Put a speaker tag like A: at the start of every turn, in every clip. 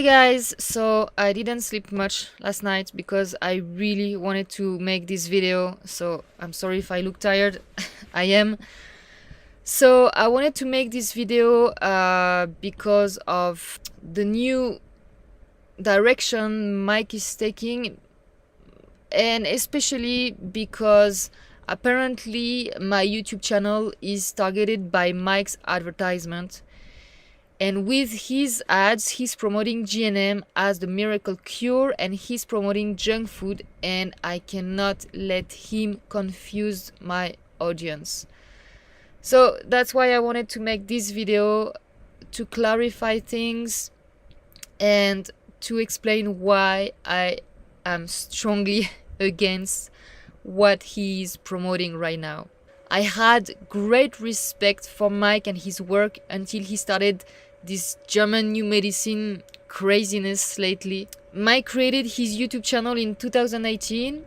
A: Hey guys, so I didn't sleep much last night because I really wanted to make this video, so I'm sorry if I look tired. I am. So I wanted to make this video because of the new direction Mike is taking, and especially because apparently my YouTube channel is targeted by Mike's advertisement. And with his ads, he's promoting GNM as the miracle cure, and he's promoting junk food, and I cannot let him confuse my audience. So that's why I wanted to make this video, to clarify things and to explain why I am strongly against what he's promoting right now. I had great respect for Mike and his work until he started this German new medicine craziness lately. Mike created his YouTube channel in 2018,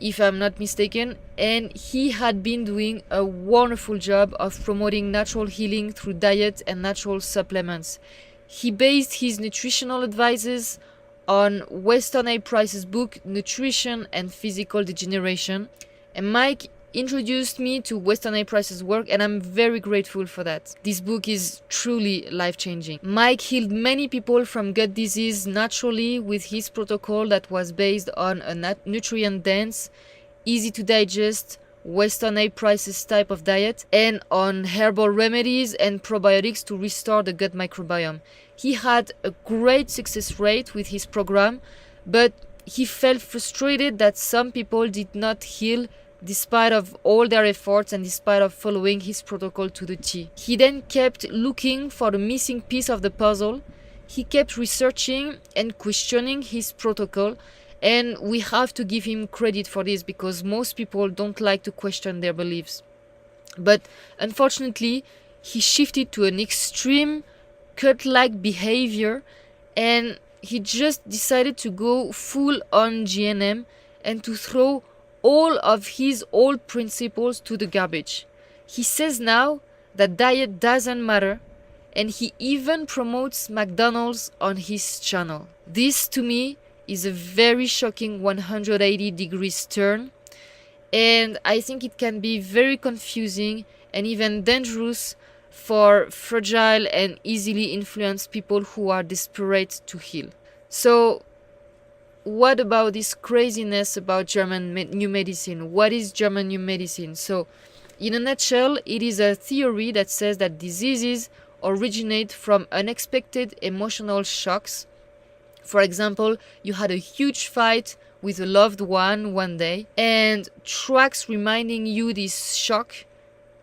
A: if I'm not mistaken, and he had been doing a wonderful job of promoting natural healing through diet and natural supplements. He based his nutritional advices on Weston A. Price's book Nutrition and Physical Degeneration, and Mike introduced me to Weston A. Price's work, and I'm very grateful for that. This book is truly life-changing. Mike healed many people from gut disease naturally with his protocol that was based on a nutrient-dense, easy-to-digest Weston A. Price's type of diet, and on herbal remedies and probiotics to restore the gut microbiome. He had a great success rate with his program, but he felt frustrated that some people did not heal despite of all their efforts and despite of following his protocol to the T. He then kept looking for the missing piece of the puzzle. He kept researching and questioning his protocol, and we have to give him credit for this because most people don't like to question their beliefs. But unfortunately, he shifted to an extreme cult-like behavior, and he just decided to go full on GNM and to throw all of his old principles to the garbage. He says now that diet doesn't matter, and he even promotes McDonald's on his channel. This to me is a very shocking 180 degrees turn, and I think it can be very confusing and even dangerous for fragile and easily influenced people who are desperate to heal. So what about this craziness about German new medicine? What is German new medicine? So, in a nutshell, it is a theory that says that diseases originate from unexpected emotional shocks. For example, you had a huge fight with a loved one day, and tracks reminding you this shock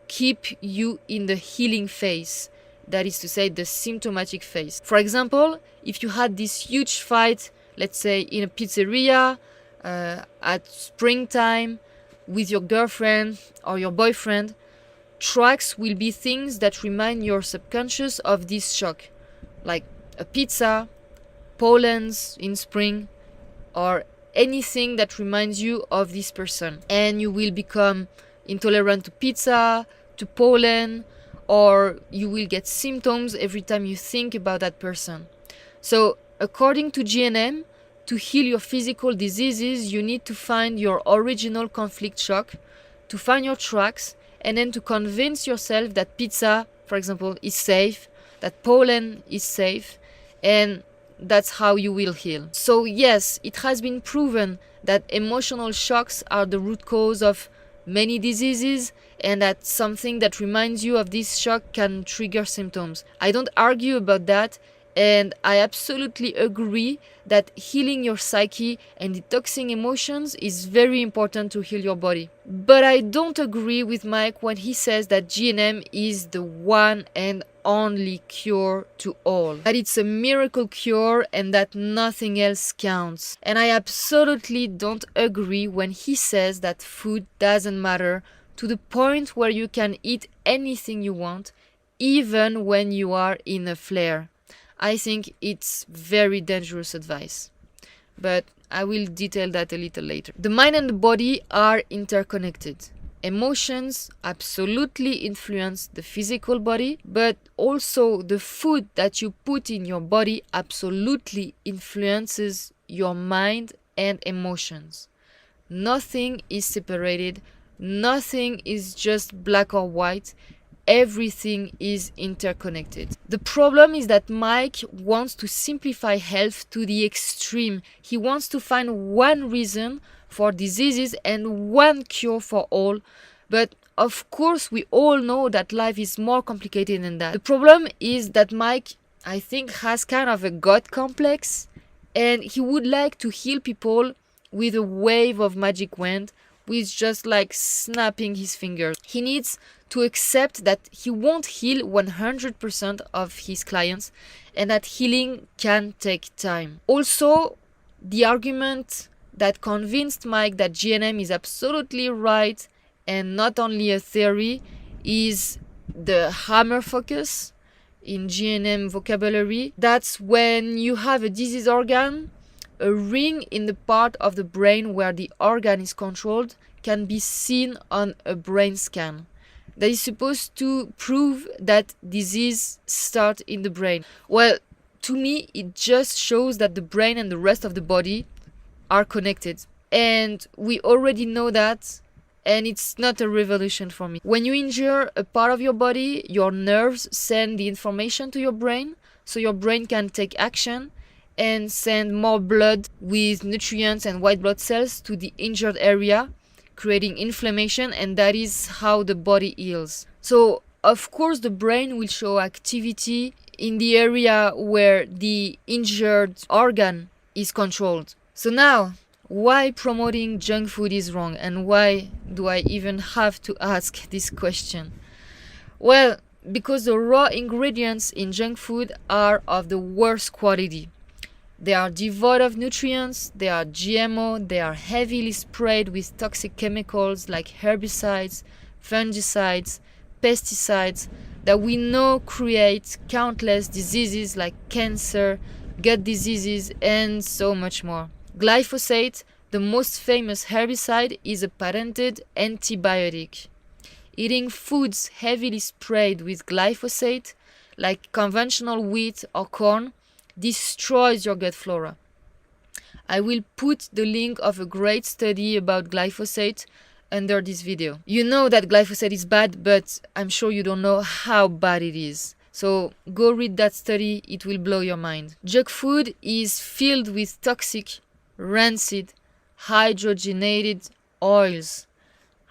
A: keep you in the healing phase. That is to say, the symptomatic phase. For example, if you had this huge fight, let's say in a pizzeria at springtime with your girlfriend or your boyfriend, tracks will be things that remind your subconscious of this shock, like a pizza, pollens in spring, or anything that reminds you of this person. And you will become intolerant to pizza, to pollen, or you will get symptoms every time you think about that person. So according to GNM, to heal your physical diseases, you need to find your original conflict shock, to find your tracks, and then to convince yourself that pizza, for example, is safe, that pollen is safe, and that's how you will heal. So yes, it has been proven that emotional shocks are the root cause of many diseases, and that something that reminds you of this shock can trigger symptoms. I don't argue about that, and I absolutely agree that healing your psyche and detoxing emotions is very important to heal your body. But I don't agree with Mike when he says that GNM is the one and only cure to all, that it's a miracle cure and that nothing else counts. And I absolutely don't agree when he says that food doesn't matter to the point where you can eat anything you want, even when you are in a flare. I think it's very dangerous advice, but I will detail that a little later. The mind and the body are interconnected. Emotions absolutely influence the physical body, but also the food that you put in your body absolutely influences your mind and emotions. Nothing is separated, nothing is just black or white. Everything is interconnected. The problem is that Mike wants to simplify health to the extreme. He wants to find one reason for diseases and one cure for all. But of course, we all know that life is more complicated than that. The problem is that Mike, I think, has kind of a God complex, and he would like to heal people with a wave of magic wand, with just like snapping his fingers. He needs to accept that he won't heal 100% of his clients and that healing can take time. Also, the argument that convinced Mike that GNM is absolutely right and not only a theory is the hammer focus in GNM vocabulary. That's when you have a disease organ, a ring in the part of the brain where the organ is controlled can be seen on a brain scan. That is supposed to prove that disease starts in the brain. Well, to me, it just shows that the brain and the rest of the body are connected. And we already know that, and it's not a revolution for me. When you injure a part of your body, your nerves send the information to your brain, so your brain can take action and send more blood with nutrients and white blood cells to the injured area, creating inflammation, and that is how the body heals. So, of course, the brain will show activity in the area where the injured organ is controlled. So now, why promoting junk food is wrong, and why do I even have to ask this question? Well, because the raw ingredients in junk food are of the worst quality. They are devoid of nutrients, they are GMO, they are heavily sprayed with toxic chemicals like herbicides, fungicides, pesticides that we know create countless diseases like cancer, gut diseases, and so much more. Glyphosate, the most famous herbicide, is a patented antibiotic. Eating foods heavily sprayed with glyphosate, like conventional wheat or corn, destroys your gut flora. I will put the link of a great study about glyphosate under this video. You know that glyphosate is bad, but I'm sure you don't know how bad it is. So go read that study, it will blow your mind. Junk food is filled with toxic, rancid, hydrogenated oils.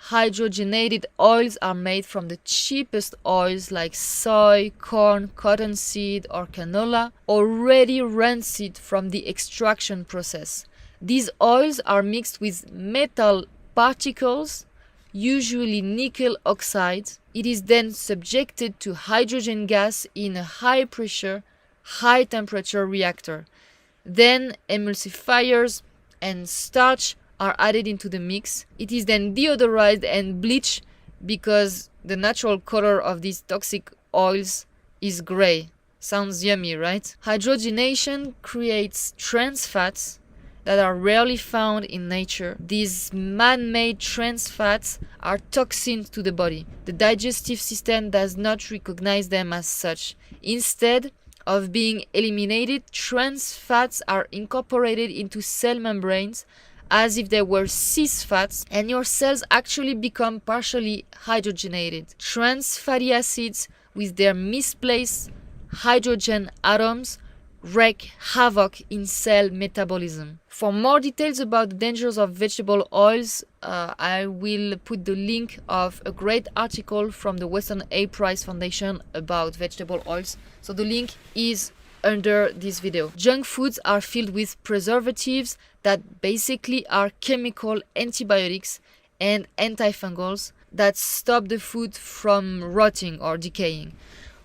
A: Hydrogenated oils are made from the cheapest oils like soy, corn, cottonseed, or canola, already rancid from the extraction process. These oils are mixed with metal particles, usually nickel oxide. It is then subjected to hydrogen gas in a high pressure, high temperature reactor. Then emulsifiers and starch are added into the mix. It is then deodorized and bleached because the natural color of these toxic oils is gray. Sounds yummy, right? Hydrogenation creates trans fats that are rarely found in nature. These man-made trans fats are toxins to the body. The digestive system does not recognize them as such. Instead of being eliminated, trans fats are incorporated into cell membranes as if they were cis fats, and your cells actually become partially hydrogenated. Trans fatty acids, with their misplaced hydrogen atoms, wreak havoc in cell metabolism. For more details about the dangers of vegetable oils, I will put the link of a great article from the Weston A. Price Foundation about vegetable oils. So the link is under this video. Junk foods are filled with preservatives that basically are chemical antibiotics and antifungals that stop the food from rotting or decaying.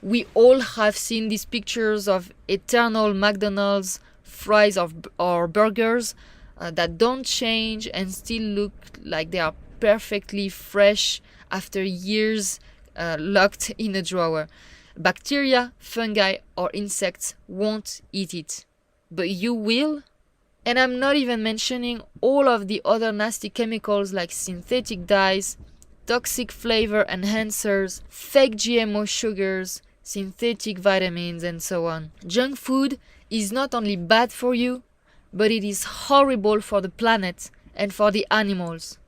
A: We all have seen these pictures of eternal McDonald's fries or burgers that don't change and still look like they are perfectly fresh after years locked in a drawer. Bacteria, fungi, or insects won't eat it. But you will? And I'm not even mentioning all of the other nasty chemicals like synthetic dyes, toxic flavor enhancers, fake GMO sugars, synthetic vitamins, and so on. Junk food is not only bad for you, but it is horrible for the planet and for the animals.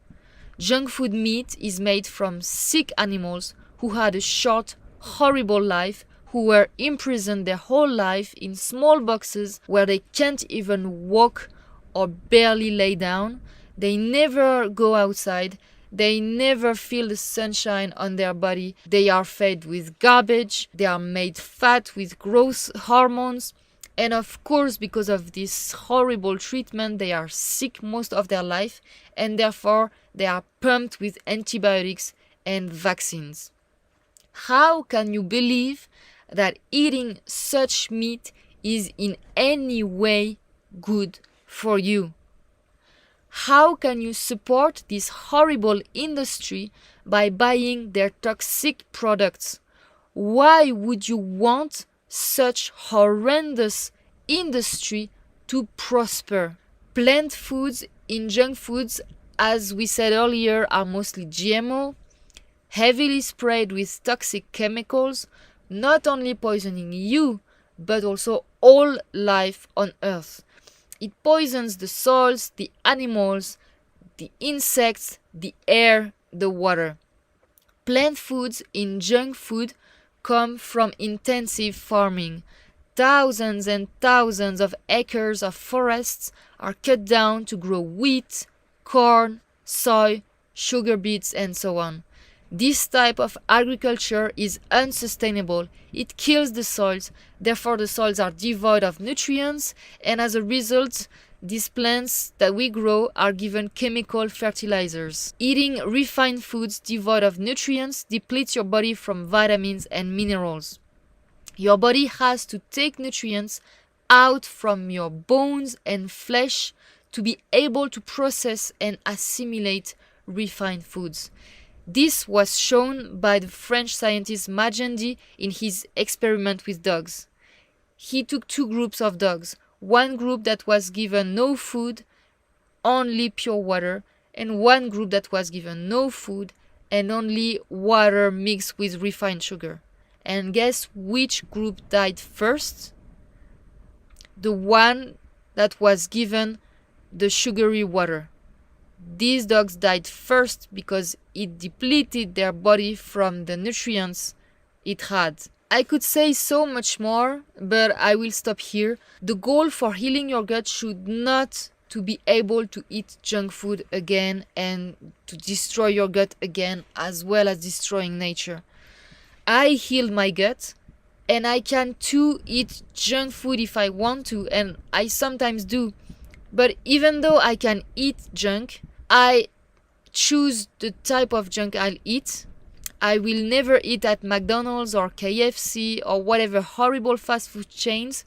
A: Junk food meat is made from sick animals who had a short, horrible life, who were imprisoned their whole life in small boxes where they can't even walk or barely lay down. They never go outside. They never feel the sunshine on their body. They are fed with garbage. They are made fat with growth hormones. And of course, because of this horrible treatment, they are sick most of their life, and therefore they are pumped with antibiotics and vaccines. How can you believe that eating such meat is in any way good for you? How can you support this horrible industry by buying their toxic products? Why would you want such horrendous industry to prosper? Plant foods in junk foods, as we said earlier, are mostly GMO, heavily sprayed with toxic chemicals, not only poisoning you, but also all life on Earth. It poisons the soils, the animals, the insects, the air, the water. Plant foods in junk food come from intensive farming. Thousands and thousands of acres of forests are cut down to grow wheat, corn, soy, sugar beets, and so on. This type of agriculture is unsustainable. It kills the soils, therefore the soils are devoid of nutrients, and as a result, these plants that we grow are given chemical fertilizers. Eating refined foods devoid of nutrients depletes your body from vitamins and minerals. Your body has to take nutrients out from your bones and flesh to be able to process and assimilate refined foods. This was shown by the French scientist Magendie in his experiment with dogs. He took two groups of dogs, one group that was given no food, only pure water, and one group that was given no food and only water mixed with refined sugar. And guess which group died first? The one that was given the sugary water. These dogs died first because it depleted their body from the nutrients it had. I could say so much more, but I will stop here. The goal for healing your gut should not to be able to eat junk food again and to destroy your gut again, as well as destroying nature. I healed my gut, and I can too eat junk food if I want to, and I sometimes do. But even though I can eat junk, I choose the type of junk I'll eat. I will never eat at McDonald's or KFC or whatever horrible fast food chains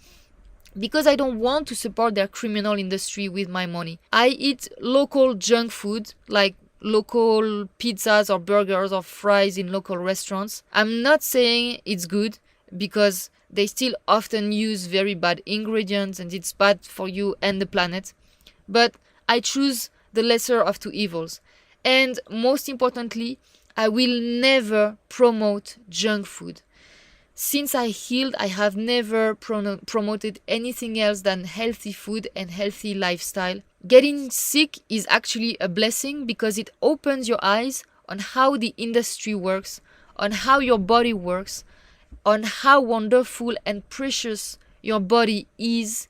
A: because I don't want to support their criminal industry with my money. I eat local junk food like local pizzas or burgers or fries in local restaurants. I'm not saying it's good because they still often use very bad ingredients and it's bad for you and the planet. But I choose the lesser of two evils. And most importantly, I will never promote junk food. Since I healed, I have never promoted anything else than healthy food and healthy lifestyle. Getting sick is actually a blessing because it opens your eyes on how the industry works, on how your body works, on how wonderful and precious your body is,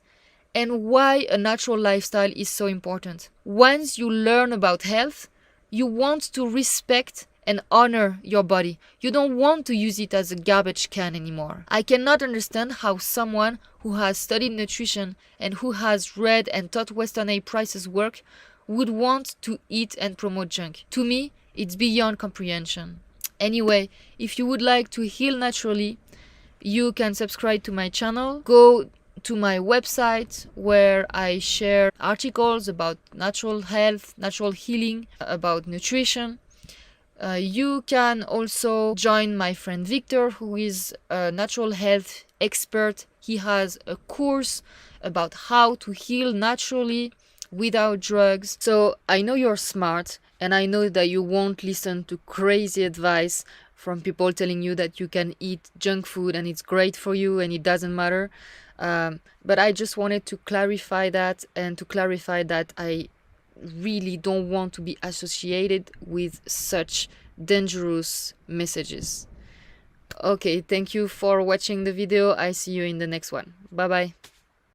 A: and why a natural lifestyle is so important. Once you learn about health, you want to respect and honor your body. You don't want to use it as a garbage can anymore. I cannot understand how someone who has studied nutrition and who has read and taught Western A prices work would want to eat and promote junk. To me, it's beyond comprehension. Anyway, if you would like to heal naturally, you can subscribe to my channel. Go to my website where I share articles about natural health, natural healing, about nutrition. You can also join my friend Victor, who is a natural health expert. He has a course about how to heal naturally without drugs. So I know you're smart And I know that you won't listen to crazy advice from people telling you that you can eat junk food and it's great for you and it doesn't matter. But I just wanted to clarify that, and to clarify that I really don't want to be associated with such dangerous messages. Okay, thank you for watching the video. I see you in the next one. Bye bye.